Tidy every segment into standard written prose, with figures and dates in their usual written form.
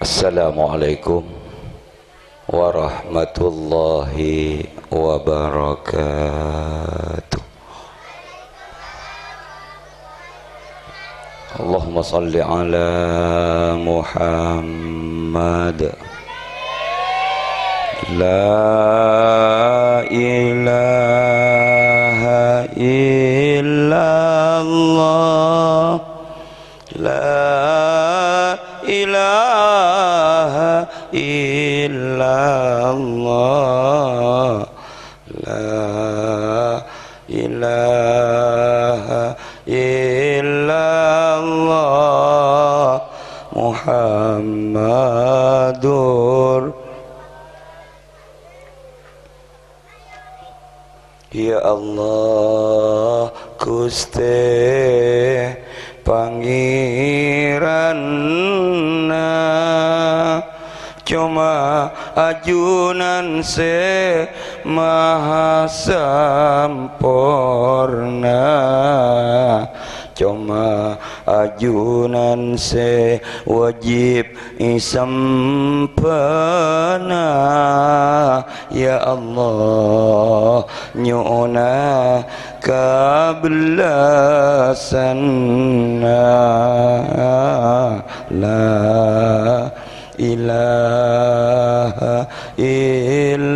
Assalamualaikum warahmatullahi wabarakatuh. Allahumma salli ala Muhammad. La ilaha illallah, la ilaha illallah, la ilaha illallah, Muhammadur. Ya Allah Gusti Pangeranna, cuma ajunan se maha sampurna, cuma ajunan se wajib isampana. Ya Allah nyuna kablasanna, la ilaha illallah,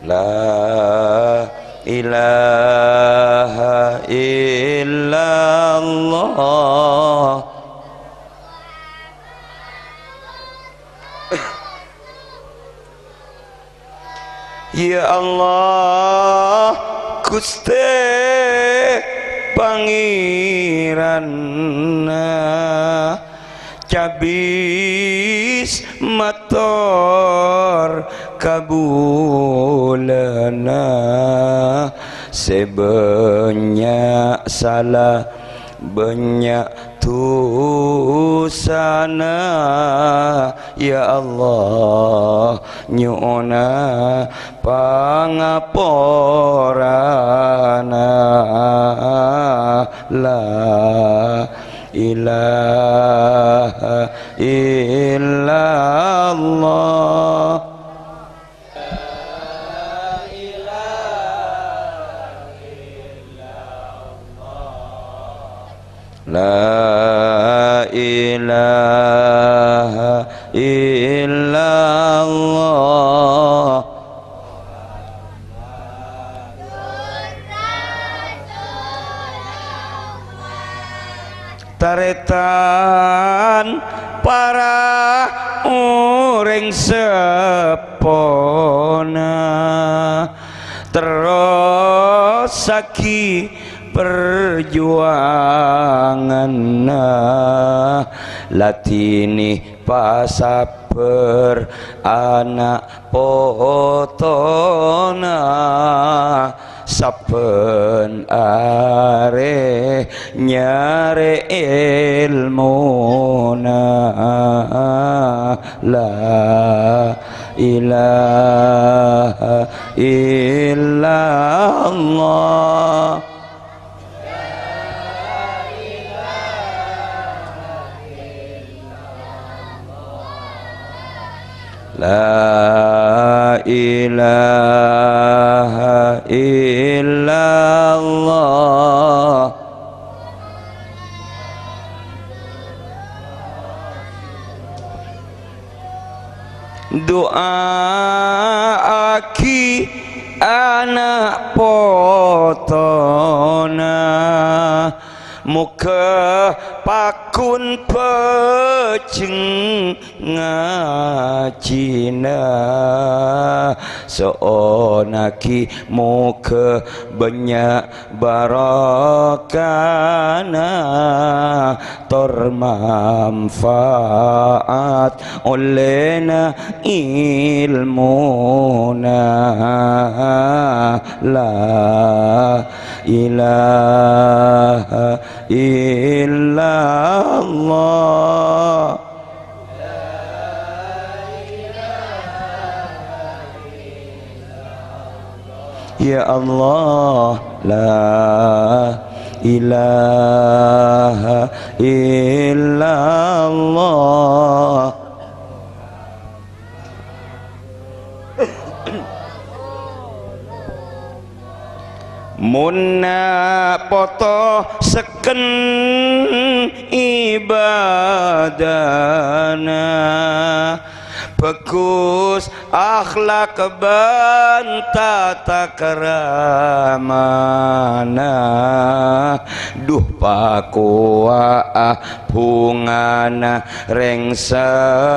la ilaha illallah. Ya Allah Gusti Pangeranna, cabis mator kabulana, sebanyak salah banyak tusana. Ya Allah nyuna pangaporana, la ilaha illallah, la ilaha illallah. Taretan para ureng sepona, terus saki perjuanganna, latini pasaper anak potona, saben are nyare ilmuna, la ilaha illallah, la ilaha illallah. Doa aki anak potona, muka pakun pecing ngacina, seonaki muka banyak barakana, termanfaat olehna ilmuna, la ilaha illallah, Ya Allah, la ilaha illallah. Munna poto seken ibadana, bagus akhlak ban tata keramana, duh pakuah bungana reng sepona,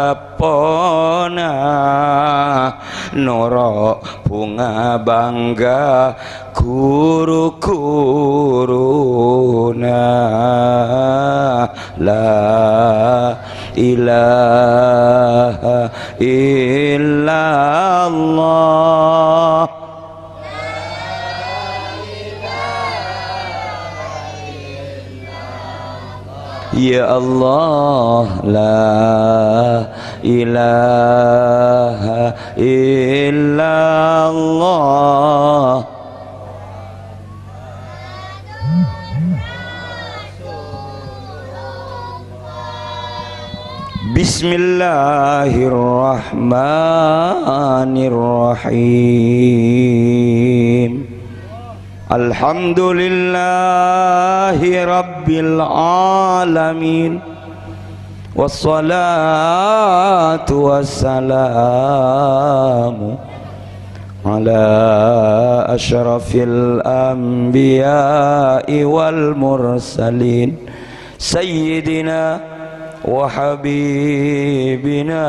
noro bunga bangga guru-guruna, la ilaha illallah. Ya Allah, la ilaha illallah. Bismillahirrahmanirrahim. Alhamdulillahi rabbil alamin, wassalatu wassalamu ala asyrafil anbiya'i wal mursalin, sayyidina wa habibina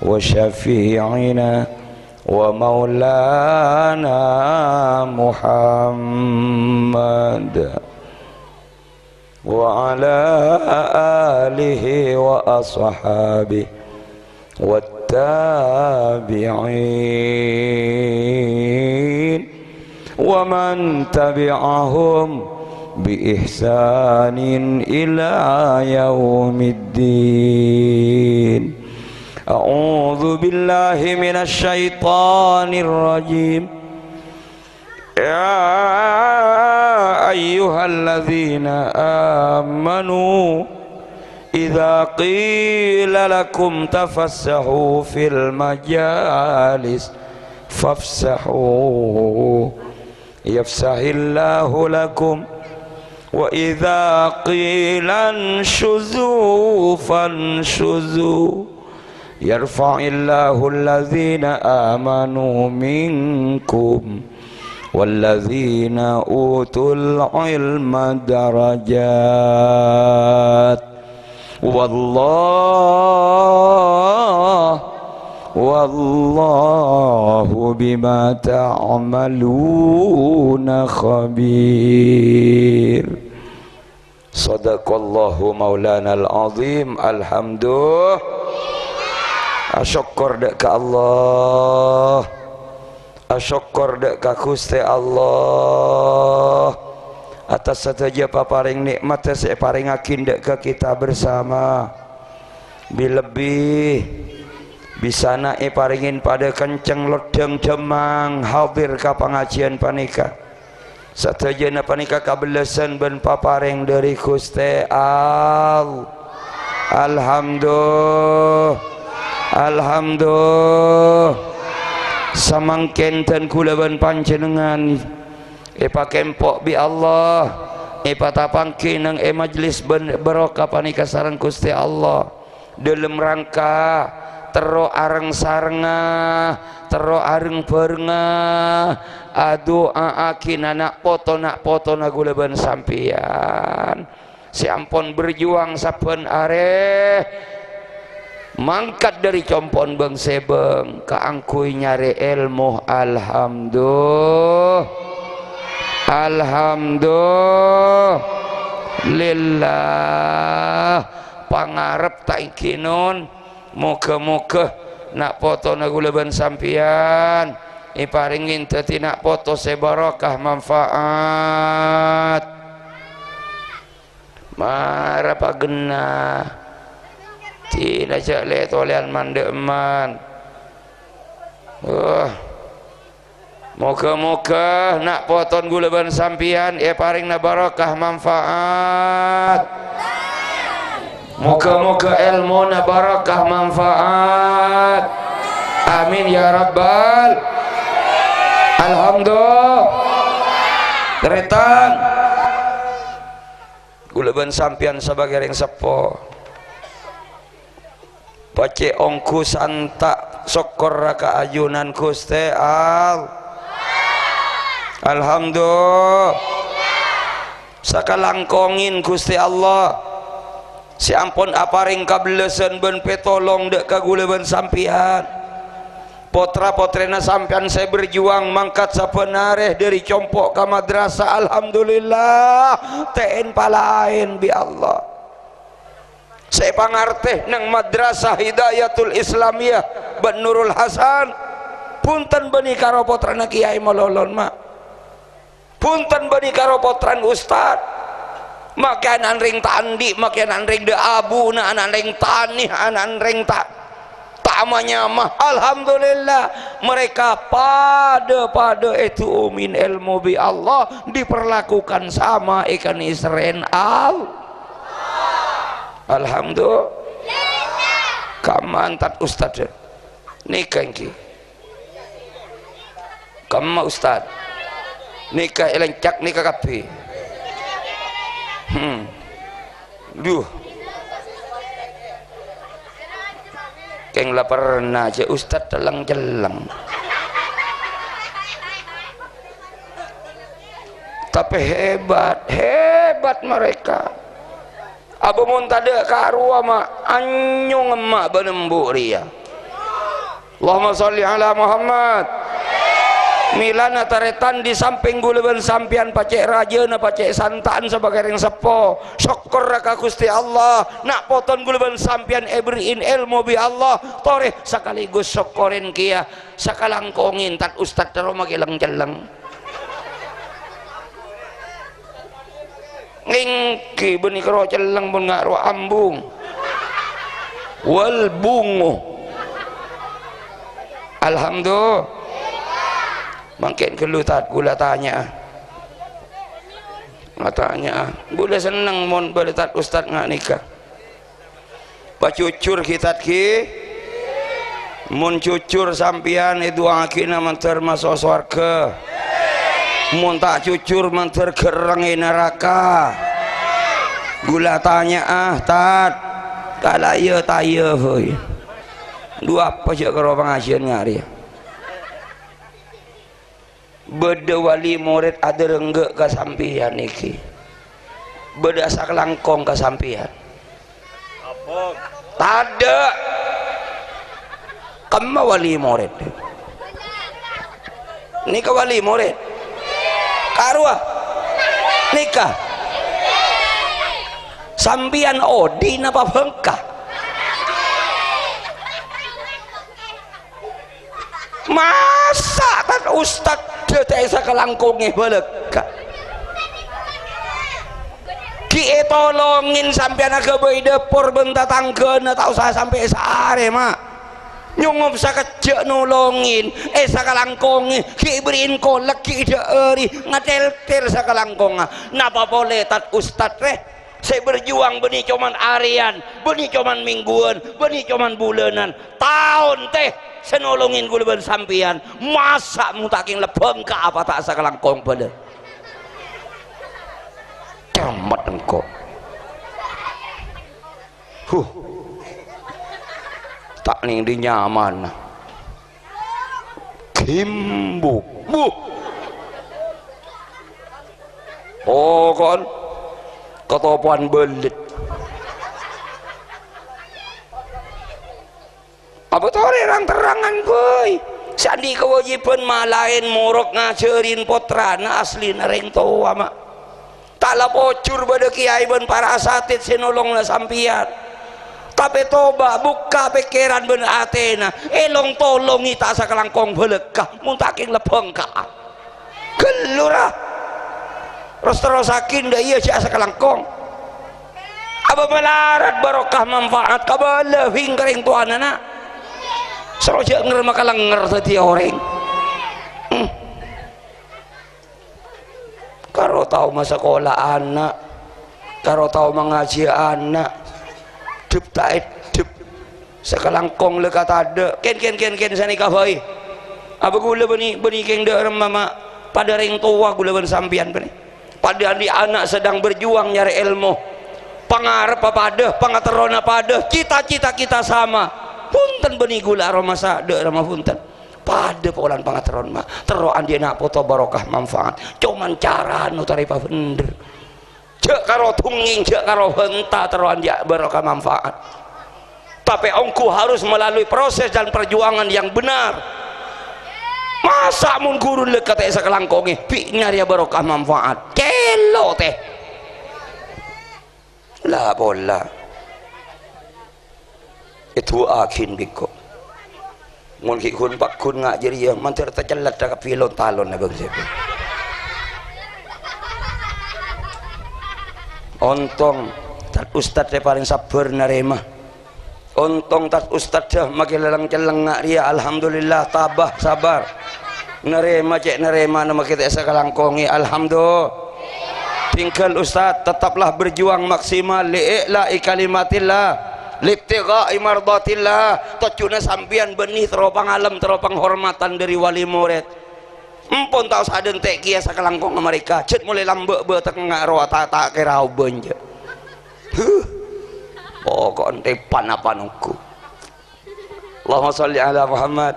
wa syafi'ina wa maulana Muhammad wa ala alihi wa ashabihi wa tabi'in wa man tabi'ahum bi ihsanin ila yaumiddin. A'udzu billahi minasy syaithanir rajim. Ya ayyuhalladzina amanu idza qila lakum tafassahu fil majalis fafsahu yafsahillahu lakum wa idza qila anshuzu fanshuzu yarfa'illahu alladzina amanu minkum walladzina utul ilma darajat wallahu bima ta'maluna khabir. Sadaqallahu maulana al-azim. Alhamdulillah. Asyukur dek ke Allah, asyukur dek ke Gusti Allah atas saja paparing nikmat saya paringakin dek ke kita bersama. Bilebih bisa naik paringin pada kenceng lodeng demang hadir ke pengajian panika. Satajana panika kabelasan ben paparing dari Gusti Allah. Alhamdulillah. Alhamdulillah. Samangken dan kulaban panjenengan pakempok bi Allah patapangki nang majlis barokah panika sareng Gusti Allah dalam rangka tero areng sarenga tero areng barenga adoa akin anak poto na kulaban sampian si ampun berjuang saben are mangkat dari compon bang sebeng keangkui nyari ilmu. Alhamdulillah. Pangarep tak ikinun moga-moga nak foto nagulaban sampian iparingin teti nak foto sebarokah manfaat marapa genah tidak jale tolean mandeman Moga-moga nak poton gula ban sampian paring na barakah manfaat. Moga-moga ilmu na barakah manfaat. Amin ya rabbal. Alhamdulillah. Teretan gula ban sampian sebagai ring sepo pace ongku santa syukur raka ayunan Gusti Allah. Alhamdulillah. Sakalangkongin Gusti Allah si ampun aparing kabelesen ben petolong dek kagula ben sampian potra potrena sampian saya berjuang mangkat sapenareh dari compok ke madrasah. Alhamdulillah tein palain bi Allah saya pangarteh nang madrasah Hidayatul Islamiyah ben Nurul Hasan punten beni karo potrana Kiai Malolon mak punten bani karo potran ustad makan ring tandi makan ring de abu na anan ring tani anan ring tak tamanya mah. Alhamdulillah mereka pada itu umin ilmu bi Allah diperlakukan sama ikan Israel Alhamdulillah. Kamantat ustad nikah ki kamu ustad nikah elencak nikah kapi duh keng lah pernah aja ustad telang-jelang tapi hebat mereka abu muntada karua ma anyung emak benembu ria. Allahumma sholli ala Muhammad. Milana taretan di samping gula ben sampian pacek raja na pacek santaan sebagai ring sepo syukur raka Gusti Allah nak poton gula ben sampian beriin ilmu bi Allah toreh sekaligus syukurin kia sakalangkongin tat ustad tero magilang jelang ngingki beni karo jelang pun ngaro ambung wal bungu. Alhamdulillah. Makin kelutat gula tanya gula seneng mon baletat ustad ngak nikah pacucur kitat ki mun cucur sampian itu akina manter masuk surga mun tak cucur manter gerangi neraka gula tanya tat kalaya taya hoy dua apa je karo pengajian ngari beda wali murid ada renggek ke sampian iki beda saklangkong ke sampian ada kamu wali murid nikah wali murid karua nikah sampian odi napa bengkah masa kan ustad detek sakalangkonge baleka ki tolongin sampean aga bae depur benta tanggana tak usah sampai sare mak nyungop sakejek nolongin sakalangkonge ki beriin kolek ki deuri ngatel-tel sakalangkonga napa boleh tat ustad reh saya berjuang beni cuman harian beni cuman mingguan beni cuman bulanan tahun teh senolongin gula ben sampian masa mutaking lebeng ke apa tak sakalangkong pada camat engkau tak ning di nyaman kimbuk oh kon ketopan belit apa tuh orang terangan boy sandi kewajiban malain murok ngajarin potrana asli nareng tua mak tak pocur pada kiai ben para asatid sinolong na sampian tapi toba buka pikiran ben atena elong tolongi tak sakalangkong belekah muntaking lebeng ka gelurah terus-terusakin dah iya siya sakalangkong apa melarat barokah manfaat kabala hinggaring tuan anak seroja nger makalang nger tadi orang karo tahu masa sekolah anak, karo tahu mengaji anak, dep tak dep sekalangkong le kata ada ken sani kafai apa gula beni keng de mama pada ring tua gula ben sampian beni pada di anak sedang berjuang nyari ilmu pangarep apa ada pangaterona pada cita-cita kita sama punten beni gula aromasa de ramah punten pada polan pangateron mah teroan dia nak foto barokah manfaat cuman cara nu taripa bener cek karo tunging cek karo henta teroan dia barokah manfaat tapi engkau harus melalui proses dan perjuangan yang benar. Masa mun guru lekat esa kelangkonge pi nyari barokah manfaat kelo teh la bola itu akin biko mun ki kun pak kun ngak jadi yang mantir tercelat dak pilon talon abang siapa ontong tat ustad teh paling sabar narema ontong tat ustad dah makin lelang celeng ngak dia alhamdulillah tabah sabar nerema cek nerema nama kita esa kalangkongi alhamdulillah tinggal ustad tetaplah berjuang maksimal li'la kalimatillah libtigha mardatillah tocuna sampian benih teropang alam teropang hormatan dari wali murid empun tahu saden tek kia sakalangkong mereka cet mulai lambek be tengah roa tak kira benje pokok ente panapanuku Allahumma sholli ala Muhammad.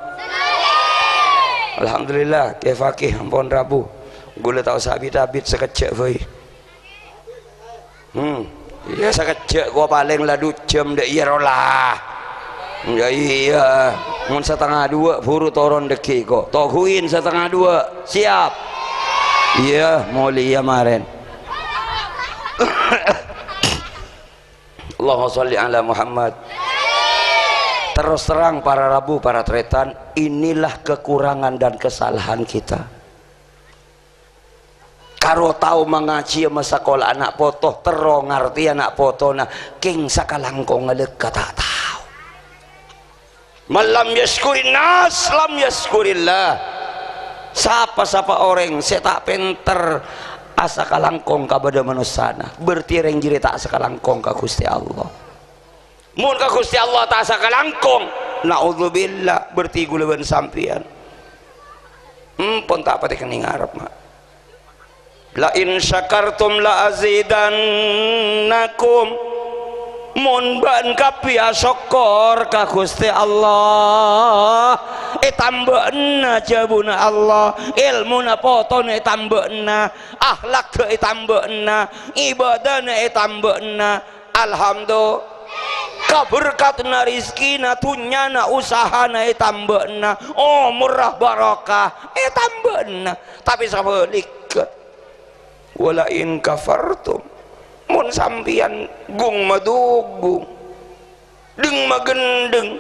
Alhamdulillah ke fakih ampun rabu gula tahu sabit-abit sekecek voi ya sekecek gua paling lah 2 jam dek iya rolah ya iya mun 1:30 buru toron deki kok tohuin 1:30 siap iya mulia maren Allahumma sholli ala Muhammad. Terus terang para rabu para tretan inilah kekurangan dan kesalahan kita karo tahu mengaji masa sekolah anak potoh terong ngerti anak potoh nah king sakalangkong ngelek tak tahu malam yaskurin nas lam yaskurillah siapa orang saya tak pinter asa kalangkong kabada manusana bertireng jiri tak sakalangkong ka Gusti Allah mun ka Gusti Allah tak sakalangkong naudzubillah bertigu leuweun sampian pun tak pati kening arep mak la in syakartum la azidannakum mun ban kapia syukur ka Gusti Allah tambahna jabuna Allah ilmuna potone tambahna akhlak ke tambahna ibadahna tambahna alhamdulillah kaberkatna rizkina tunyana usahana tambahna oh murah barokah tambahna tapi sabalik wala in kafartum mun sampian gung madugung deng magendeng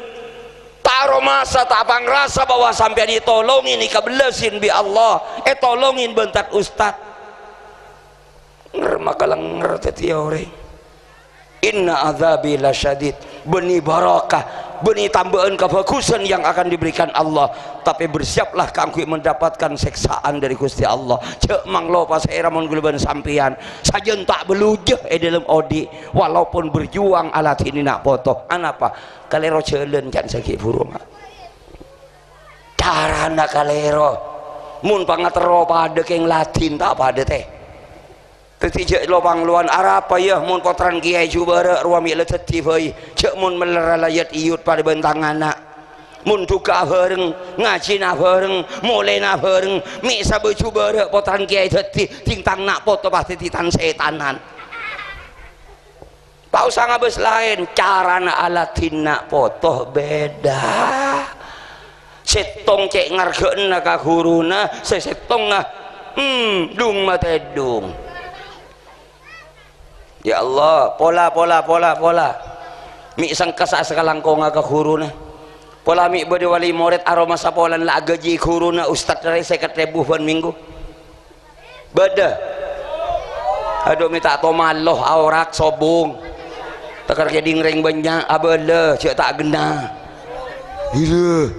taro masa tak pangrasa bahwa sampian ditolongin ikabelesin bi Allah tolongin bentak ustad makalang ngerti orang inna azabi lasyadid benih barakah benih tambahan kebagusan yang akan diberikan Allah tapi bersiaplah kangkui mendapatkan seksaan dari Gusti Allah cek manglo pas eramun guluban sampian sajen tak belujeh dalam odi walaupun berjuang alat ini nak foto anapa kalero ceuleun can sakit burung carana kalero mun pangatero pada keng latin tak pada teh tetiak lobang luan arapa ya mun potran kiai jubara ruami leteti voi cek mun meleralayat iut pada bentangana mun duka bareng ngaji na bareng mulai na bareng mi sabe jubara potran kiai teti tingtang nak foto pasti titan setanan tau sangabes lain carana alatin nak foto beda setong cek ngargeuna ka guruna sesetong dung mate dung. Ya Allah, pola mi sangkasa sakalangkong aga guruna pola mi bade wali murid aroma sapolan la gaji guruna ustad dari seket ribuan minggu bada aduh minta tomaloh aurak sobung takar keding ring banyak abele cek tak gena gila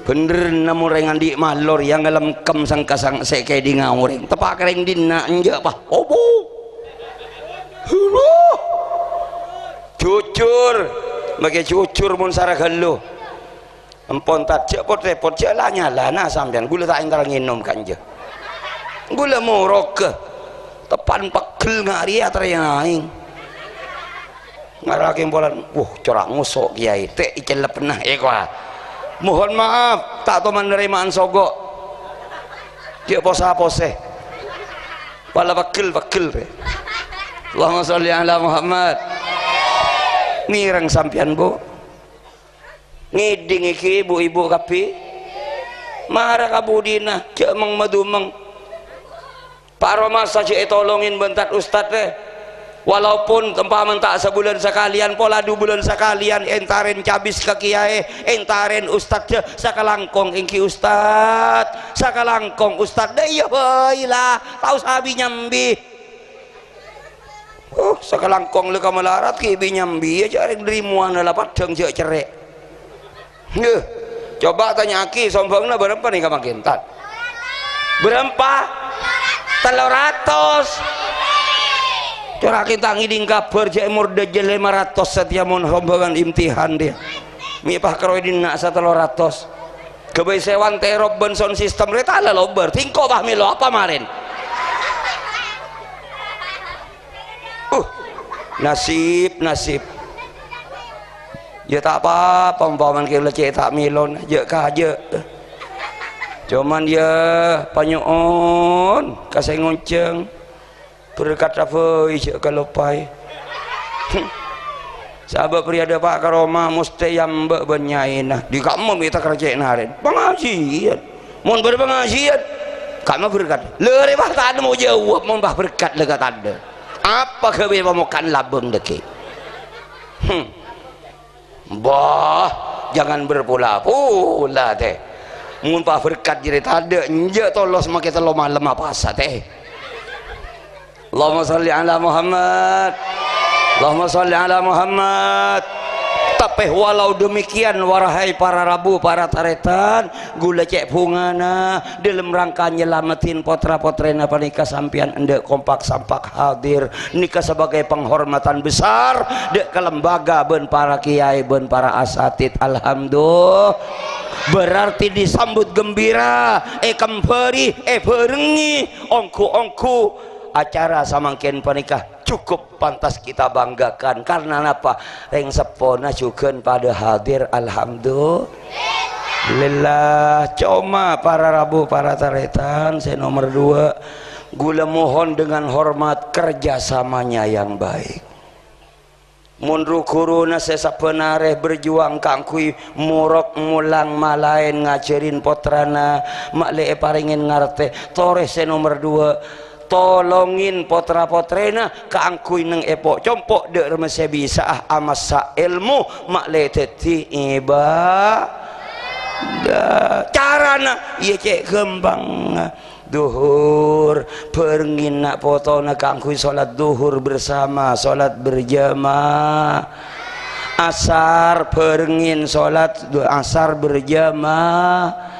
bener namun rengan di malor yang dalam kem sangkasang seke di ngawring tepak reng dina enjak pah obo cucur bagi cucur mun saragan lu empon tak cek pot repot cek lah nyala nah sampean gula tak entar nginum kan je gula morok ke tepan pegel ngari atar yang aing ngarakin bolan corak ngusok kiai teh icelep pernah kuah mohon maaf tak tahu menerimaan sogok dia posa-pose wala pegel Allahumma sholli ala Muhammad ngirang sampian bu ngiding iki ibu-ibu kapi marah kabudina cek mang madumang Pak Roma saja tolongin bentar ustad deh walaupun tempat mentak sebulan sekalian pola 2 bulan sekalian entaren cabis ke kiai entaren ustad je sakalangkong ingki ustad sakalangkong ustad deh ya baiklah tahu sabi nyambi sakalangkong lu kamalarat kibi nyambi ya cari dari muana lah padang je cerek coba tanya aki sombongnya berapa nih kamu kentat berapa 300 corak kita ngiding kabar jek murda je 500 setiap mun rombongan imtihan dia mipah keroidin nak 300 kebai sewan terop benson sistem reta ala lober tingko bah milo apa marin nasib ya tak apa umpaman kita cek tak milon je kaje cuman dia panyoon kasih ngonceng berkat apa ijak kalau pai sahabat pria ada Pak Karoma mesti yang mbak benyain di kamu kita kerja narin pengajian mohon berpengajian kamu berkat lere bah tak ada mau jawab mohon bah berkat lega tanda apa kewe pemukan labung deki bah jangan berpula-pula teh mun pak berkat jadi tanda nje tolos make telo malam apa asa teh Allahumma sholli ala Muhammad Allahumma sholli ala Muhammad tapi walau demikian warahai para rabu para taretan gula cek pungana dalam rangka nyelamatin potra-potrena panika sampian ende kompak sampak hadir nikah sebagai penghormatan besar dek ke lembaga ben para kiai ben para asatid alhamdulillah berarti disambut gembira kemperi berengi ongku acara samangkin panikah cukup pantas kita banggakan karena apa reng sepona juga pada hadir alhamdulillah cuma para rabu para taretan saya nomor 2 gula mohon dengan hormat kerjasamanya yang baik munru kuruna sesapenare berjuang kangkui murok mulang malain ngajarin potrana makle paringin ngarte tore saya nomor 2 tolongin potra-potrena keangkui neng epok compok dek remese bisa amasa ilmu makle teti carana iya cek kembang duhur perngin nak potona keangkui sholat duhur bersama sholat berjamaah asar perngin sholat asar berjamaah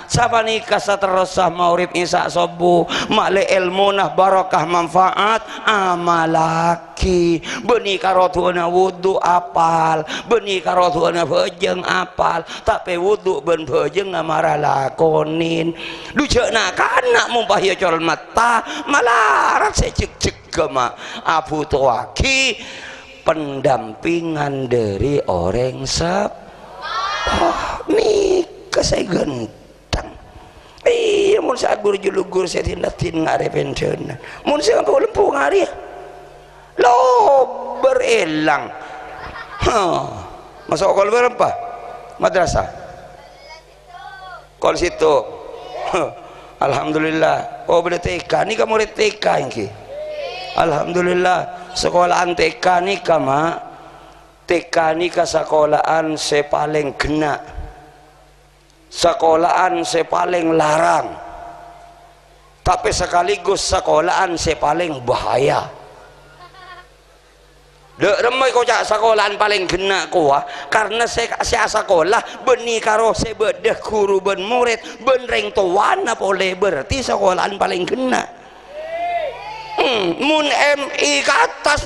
siapa nikah saterusah maurib isya subuh makle ilmu nah barakah manfaat amalaki beni karotuana wudu apal beni karotuana bejeng apal tapi wudu ben bejeng ngamarah lakonin dujek nak anak mumpah ya col mata malarat secek-cek kema Abu Tuwaki pendampingan dari orang nih saya gentang iya mun saya guru julugur saya tindatin ngare pensiun mun saya apa lempung hari lo berelang masuk kol berapa madrasah kol situ alhamdulillah boleh TK ni kamu murid TK ini alhamdulillah sekolahan TK ni kama TK ni ke sekolahan saya paling kena sekolahan saya paling larang tapi sekaligus sekolahan saya paling bahaya dek remai kau cak sekolahan paling kena kuah karena saya sekolah beni karo saya bedah guru ben murid ben reng tuana boleh berarti sekolahan paling kena. Mun MI ke atas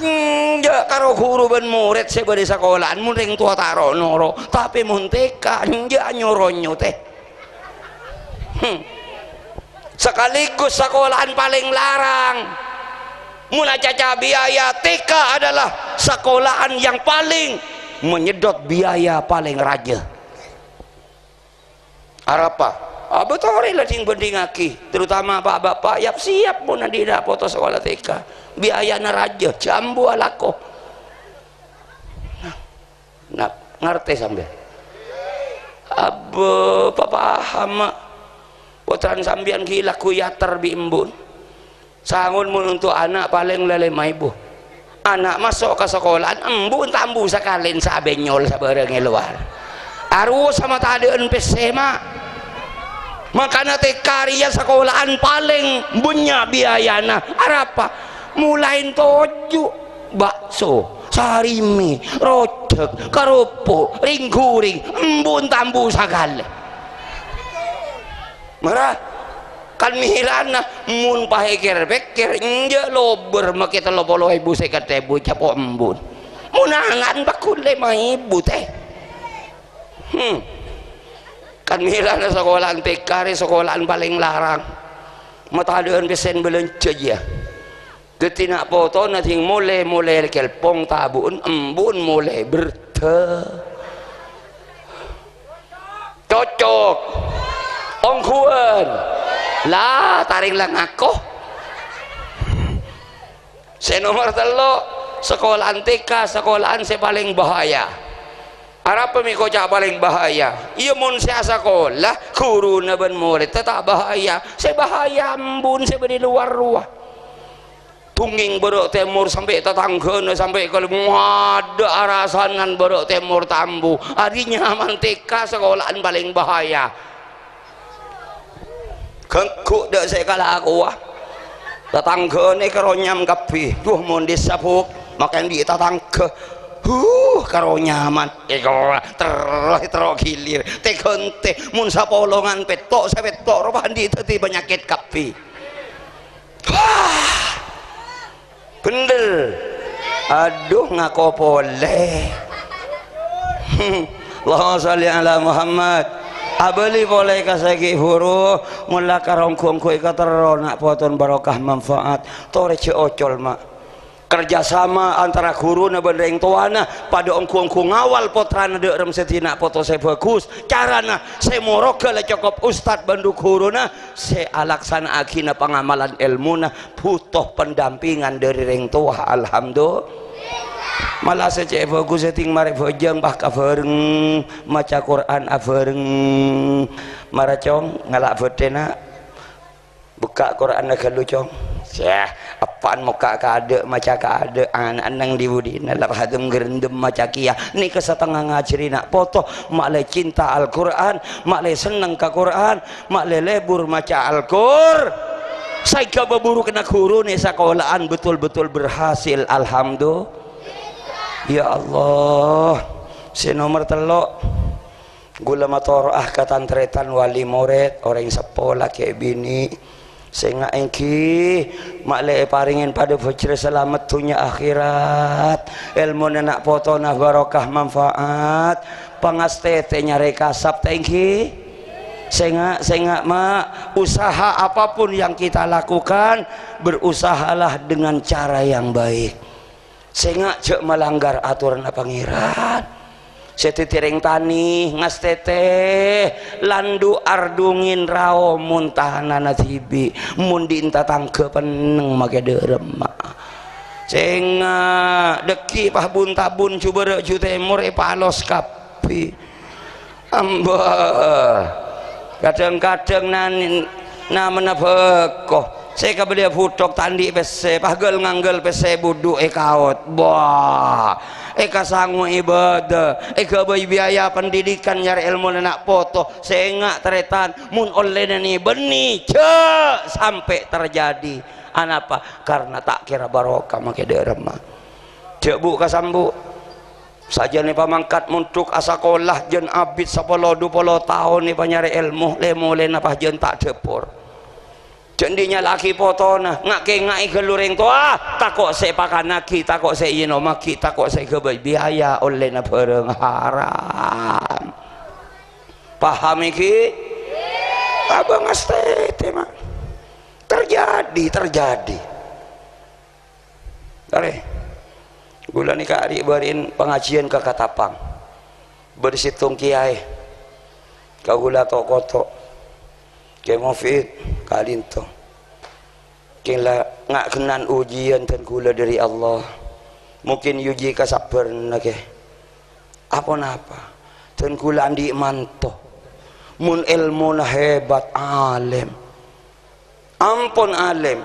ya karo guru ben murid saya bedah sekolahan mun reng tua taro noro tapi mun TK ya nyoronyo teh. Sekaligus sekolahan paling larang. Mula caca biaya TK adalah sekolahan yang paling menyedot biaya paling raja. Apa? Betul lah sing bending aki, terutama bapak-bapak yap siap pun nanti dah foto sekolah TK. Biaya raja, jambu alako. Nah, ngerti sambil. Paham mak. Potran sambian gila kuyater bi embun. Sangun mun untuk anak paling lele ibu. Anak masuk ke sekolah embun tambu sakalin sa benyol sa bareng luar. Aru sama tadeun PC mak. Makana teh karya sekolahan paling punya biayana. Apa? Mulain toju bakso, sarimi, rodeg, kerupuk, ring guring, embun tambu sakale. Marah kan mihirana mun pahekir-pekir nje lober makita lopolo ibu sekate ibu capo embun munangan bakul 5.000 teh kan mihirana sekolahan TK sekolahan paling larang matadeun pesen belence ya getina foto nating mulai kelpong tabun embun mulai berte cocok ongkuan lah tarik lang aku saya nomor telo sekolahan TK sekolahan saya paling bahaya apa miko cak paling bahaya iya mun saya sekolah guru na ben murid tetap bahaya saya bahaya embun saya di luar ruah tungging berok timur sampai tetangga sampai kalau ada arasanan berok timur tambu adinya aman TK sekolahan paling bahaya. Kengkuk dak saya kalah aku tetangga ni karo nyam kapi duh mun disapuk makan di tetangga karo nyaman terus gilir teh kente mun sapolongan petok saya petok roban di teti penyakit kapi bener aduh ngako boleh Allahumma sholli ala Muhammad. Abeli boleh kasagi huru mula karongkong kui katerona poton barokah manfaat tore ocol mak kerjasama antara guru na bendeng tuana pada ongkong ngawal potrana de rem setina foto saya bagus carana saya moroga le cukup ustad bandu guru na saya alaksana akina pengamalan ilmu na butuh pendampingan dari reng tua alhamdulillah malah saya bagus setting mari bojang bah kabareng maca Quran abareng maracong ngalak bedena buka Quran agak lucong ya apaan muka kade maca kade anak-anak di budina lap hadem gerendem maca kia ni kesetengah ngajri nak foto mak le cinta Al-Quran mak le seneng ke Quran mak le lebur maca Al-Qur saya baburu kena guru nih sekolahan betul-betul berhasil alhamdulillah. Ya Allah, si nomor telok gula matoroah katantretan wali murid orang sepola kayak bini sehingga engki makle paringin pada fajr selamat dunia akhirat ilmu nak foto nah barokah manfaat pangastete nyari kasap tengki sehingga mak usaha apapun yang kita lakukan berusahalah dengan cara yang baik sehingga cek melanggar aturan pangeran setitiring tani ngas teteh landu ardungin rao muntahana nasibi mundi inta tangke peneng make derem sehingga deki pah buntabun coba temur palos kapi ambah kadang-kadang namanya bekoh saya kebedia futok tandi pese pagel nganggel pese budu ekaot bah eka sangu ibadah eka biaya pendidikan nyari ilmu nak foto sehingga teretan mun oleh ni beni cek sampai terjadi anapa karena tak kira barokah make derema cek bu kasambu saja nih pamangkat muntuk asakolah jen abid 10-20 tahun nih panyari ilmu lemole napah jen tak depor cendinya laki potona ngake gelureng tua takok se pakanaki takok se inomaki takok se kebiaya oleh na bareng haram paham iki abang astete mah terjadi kare gula nih kari barin pengajian ke Katapang bersitung kiai kagula tok-tok ke Mufid kalinto kila ngak kenan ujian dan gula dari Allah mungkin uji kasabar nake apa dan gula andi manto mun ilmu na hebat alim ampun alim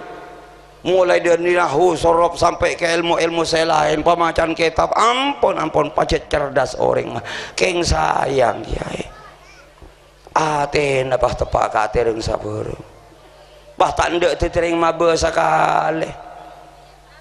mulai dari nahu sorop sampai ke ilmu selain pemacan kitab ampun pacet cerdas orang mah keng sayang kiai aten apa tepak katereng sabar bah tanda tetering mabe sakale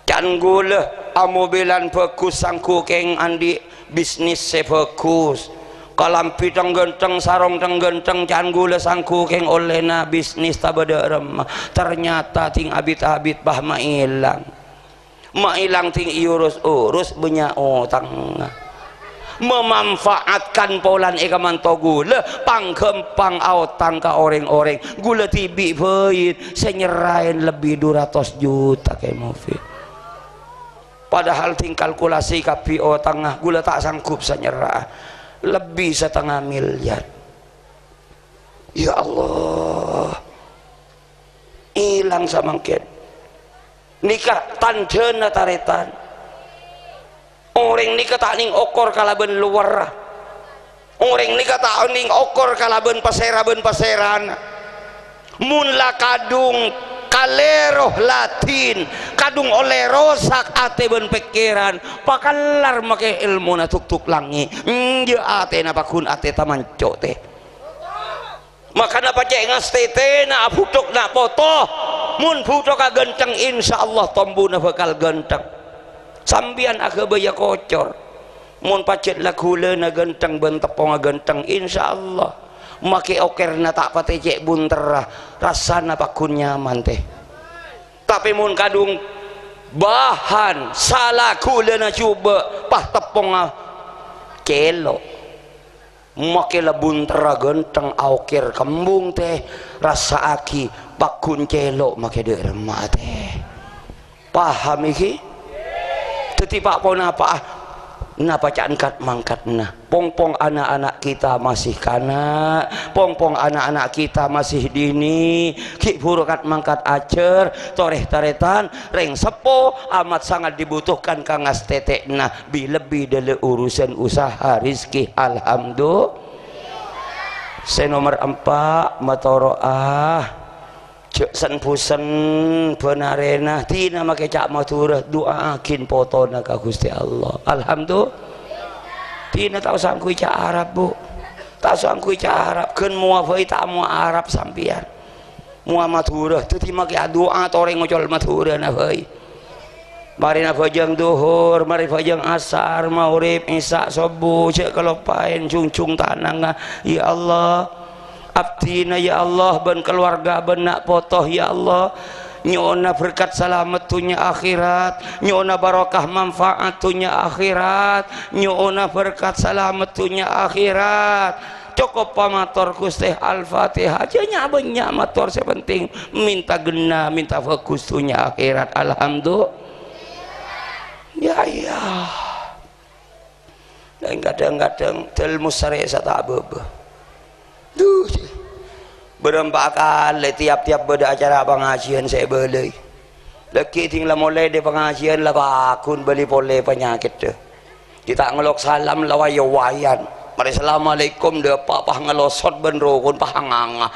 can gula amobilan bagus sangku keng andi bisnis se bagus kalampi tenggenteng sarong tenggenteng can gula sangku keng olehna bisnis tabada remah ternyata ting abit bah mailang ting urus benya utang memanfaatkan polan ekamanto gula panggempang autang ka orang-orang gula tibi beut senyerain lebih 200 juta kayak Mufid padahal ting kalkulasi kapi tengah gula tak sanggup senyerah lebih 1,5 miliar ya Allah hilang samangkin nikah tandena taretan orang nikah tak ning okor kalaben luar orang nikah tak ning okor kalaben paseran mun la kadung kaleroh latin kadung oleh rosak ate ben pikiran pakalar make ilmu na tuk langi ya ate na pakun ate tamanco teh makana pacek ngastete na putok na foto mun putok ka genteng insyaallah tombuna bakal genteng sambian aga baya kocor mun pacet la kula na genteng ben tepong genteng insyaallah make okerna tak patecek bunterah rasana pakun nyaman teh tapi mun kadung bahan salah kulena coba pah tepong kelo make la bunterah genteng oker kembung teh rasa aki pakun kelo make de remah teh paham iki tetipak pon apa na bacaan kat mangkat nah pongpong anak-anak kita masih kanak pongpong anak-anak kita masih dini ki burukat mangkat acer toreh taretan reng sepo amat sangat dibutuhkan kangas tetek nah lebih dari urusan usaha rizki alhamdulillah nomor 4 matoroah sen pusen benarena tina make cak maturah doakin potona ka Gusti Allah alhamdulillah tina tak sangkui cak Arab bu tak sangkui cak Arab keun mua bae tak mua Arab sampian mua maturah teu ti make doa toreng ngocol maturah na bae mari na bajang duhur mari bajang asar magrib isya subuh cek kelopain cungcung tanang ya Allah abdina ya Allah ben keluarga benak potoh ya Allah nyona berkat salamatunya akhirat nyona barokah manfaatunya akhirat nyona berkat salamatunya akhirat cukup pamator Gusti Al-Fatihah aja nyabenya mator sepenting minta gena minta fokus tunya akhirat alhamdulillah ya dan kadang-kadang ilmu syar'i tak bebe berempat kali tiap-tiap beda acara pengajian saya beli lagi tinggal mulai di pengajian lah bakun beli boleh penyakit deh kita ngelok salam lawai wayan mari assalamualaikum deh papa ngelosot benrokun pahanganga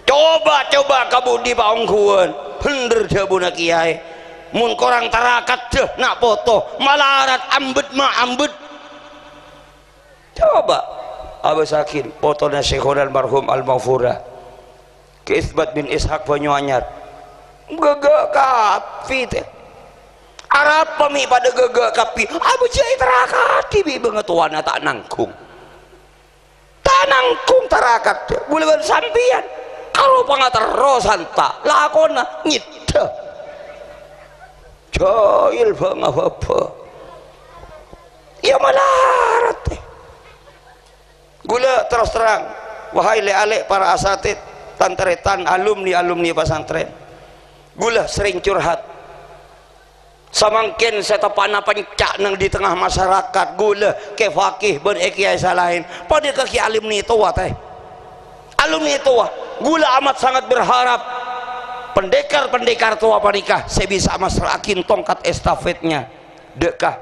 coba kamu di bangkuan bener deh bunak kiai mun korang tarakat deh nak foto malarat ambet ambet coba Abu Sakin fotonya Syekhul almarhum al-Maghfurah ke Isbat bin Ishaq Banyuanyar Gegek kapi teh Arab pemi pada gegek kapi abu jai terakati bi bengetuana tak nangkung tarakat bulan sampian kalau pangaterosan tak lakona nyita jahil bang apa ya malarat teh gula terus terang wahai le-ale para asatid tantretan alumni pesantren gula sering curhat samangkin saya tapana pencak nang di tengah masyarakat gula ke fakih ben kiai salahin pada ke alumni tua teh alumni tua gula amat sangat berharap pendekar tua panikah saya bisa masrakin tongkat estafetnya dekah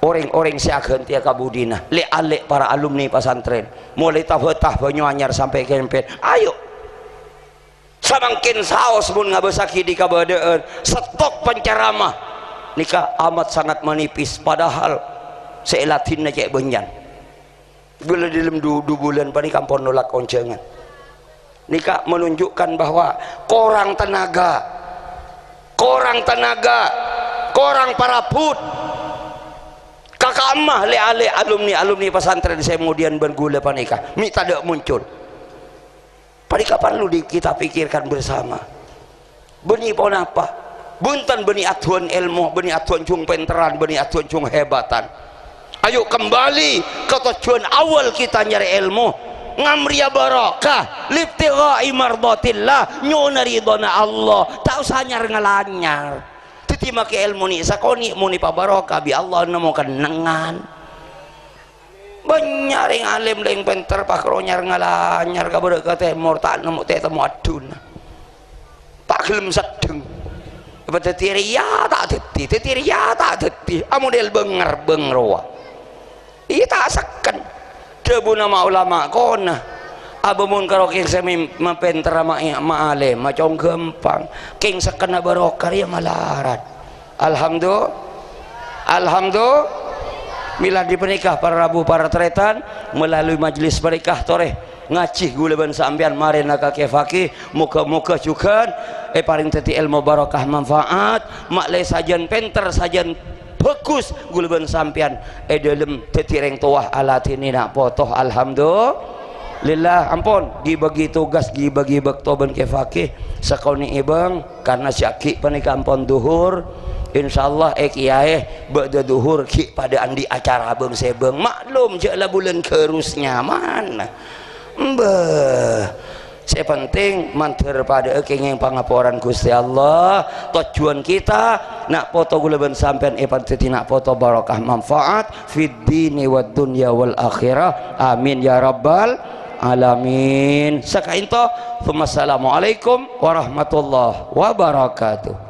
orang-orang siageun tia kabudina le-ale para alumni pesantren mulai tah Banyuanyar sampai Kempet ayo samangkin saos mun ngabesaki di kabadeun stok penceramah nikah amat sangat menipis padahal seilatinna cek benyan gula dalam 2 bulan pada kampung nolak oncengan nikah menunjukkan bahwa korang tenaga korang paraput kakak emah le-ale alumni pesantren saya kemudian bergula panikah minta tak muncul panikah perlu kita pikirkan bersama benih pon apa buntan benih atuan ilmu benih atuan cung penteran benih atuan cung hebatan ayo kembali ke tujuan awal kita nyari ilmu ngamriya barakah libtigha'i mardatillah nyuna ridona Allah tak usah nyar-ngelanyar titi make ilmu ni sakoni muni pabarokah bi Allah nemu kenengan banyak ring alim ring penter pakro nyar-ngelanyar kabeh kate mur tak nemu temu adun tak gelem sedeng tetiria tak deti amodel benger roa iya tak seken debu nama ulama kona abamun karo king semi mempentera ma'ale macong gempang king sekena barokah ya malarat alhamdulillah mila dipernikah para rabu para tretan melalui majelis pernikah toreh ngacih guleban sampean mari nak ke fakih muka-muka juga paling teti ilmu barakah manfaat maklai sajan penter sajan bagus guleban sampean dalam teti reng tuah alat ini nak potoh alhamdulillah ampun dibagi tugas dibagi baktoban ke fakih sakoni ibang karena syaki panik ampun duhur insyaallah kiai ba'da duhur ki pada andi acara abang sebeng maklum je lah bulan kerusnya mana saya penting manter pada kenging pangaporan Gusti Allah tujuan kita nak foto guleban sampean teti nak foto barakah manfaat fid dini wad dunya wal akhirah amin ya rabbal alamin sakainto assalamualaikum warahmatullahi wabarakatuh.